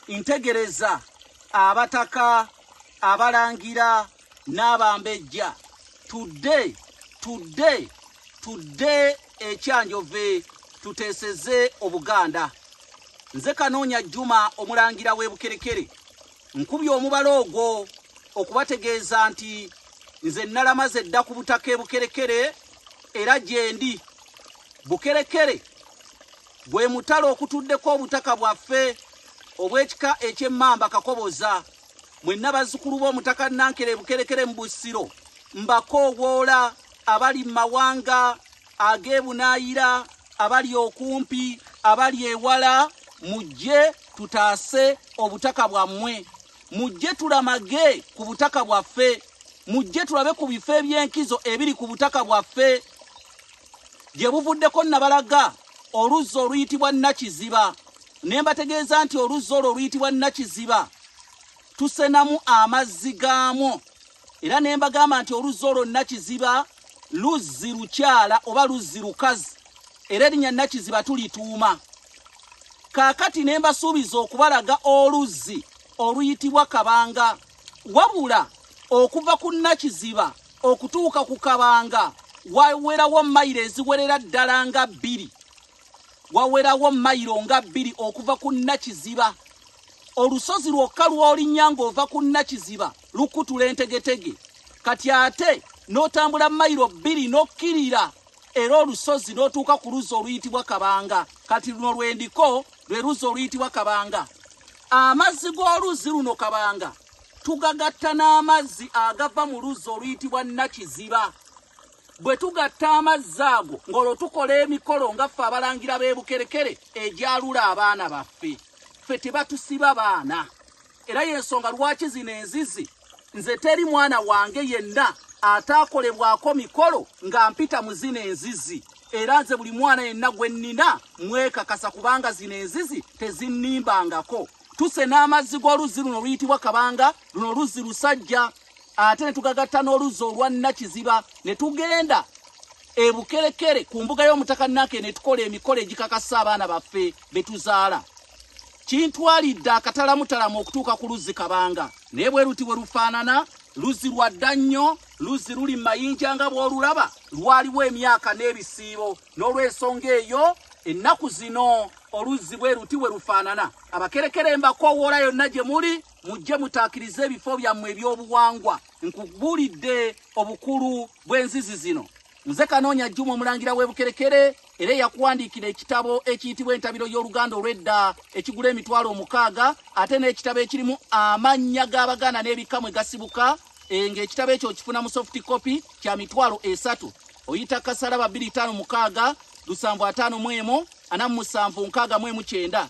ntegereza abataka abalangira n'abambejja tudde ekyanjove tuteseze obuganda. Nze Kanoonya Juma omulangira w'Ebukerekere nkubye omubalo ogwo okubategeeza nti nze nalamaze dda ku butaka Ebukerekere era gyendi. Bukerekere bwe mutalo okutuddeko obutaka bwaffe obw'ekika eky'Emmamba Kakoboza. Mwenna bazzukulu b'omutaka Nankere Bukerekere mu Busiro mbakoowoola abali mu mawanga ag'ebunaayira, abali okumpi, abali ewala, mujje tutaase obutaka bwammwe, mujje tulamage ku butaka bwaffe, mujje tulabe ku bifo eby'enkizo ebiri ku butaka bwaffe. Gye buvuddeko nabalaga oluzzi oluyitibwa Nakiziba, ne mbategeeza nti oluzzi olwo oluyitibwa Nakiziba tusenamu amazzi gaamwo, era ne mbagamba nti oluzzi olwo Nakiziba luzzi lukyala oba luzzi lukazi, era erinnya Nakiziba tulituuma. Kaakati ne mbasuubiza okubalaga oluzzi oluyitibwa Kabanga, wabula okuva ku Nakiziba okutuuka ku Kabanga wawerawo mayiro eziwerera ddala nga 2, wawerawo mayiro nga 2 okuva ku Nakiziba. Olusozi lwokka lw'olinnya ng'ova ku Nakiziba lukutula entegetege, kati ate n'otambula mayiro 2 n'okkirira era olusozi n'otuuka ku luzzi oluyitibwa Kabanga. Kati luno lwendiko lwe luzzi oluyitibwa Kabanga. Amazzi g'oluzzi luno Kabanga tugagatta n'amazzi agava mu luzzi oluyitibwa Nakiziba. Bwe tugatta amazzi ago ng'olwo tukola emikolo nga ffe abalangira b'Ebukerekere egyalula abaana baffe. Ffe tebatusiba baana, era y'ensonga lwaki zino enzizi nze teri mwana wange yenna ataakolebwako mikolo nga mpita mu zino enzizi, era nze buli mwana yenna gwe nnina mwekakasa kubanga zino enzizi tezinnimbangako. Tusena amazzi g'oluzzi luno oluyitibwa Kabanga, luno oluzzi lusajja, ate ne tugagatta n'oluzzi olwa Nakiziba ne tugenda Ebukerekere ku mbuga y'omutaka Nankere ne tukola emikolo egikakasa abaana baffe be tuzaala. Kintwalidde akatalamutalamu okutuuka ku luzzi Kabanga, naye bwe luti bwe lufaanana, luzzi lwa dda nnyo, luzzi luli mu mayinja nga bw'olulaba, lwaliwo emyaka n'ebisiibo. N'olw'ensonga eyo ennaku zino oluzzi bwe luti bwe lufaanana. Abakerekere mbakoowoola yonna gye muli, mujje mutaakirize ebifo byammwe eby'obuwangwa. Nkubulidde obukulu bw'enzizi zino. Nze Kanoonya Juma omulangira w'Ebukerekere, era yakuwandiikira ekitabo ekiyitibwa Entabiro y'Oluganda olw'edda ekigula $60, ate n'ekitabo ekirimu amannya g'Abaganda n'ebika mwe gasibuka, ng'ekitabo ekyo okifuna mu soft copy kya $30. Oyita Kasaraba 256 75 47 69.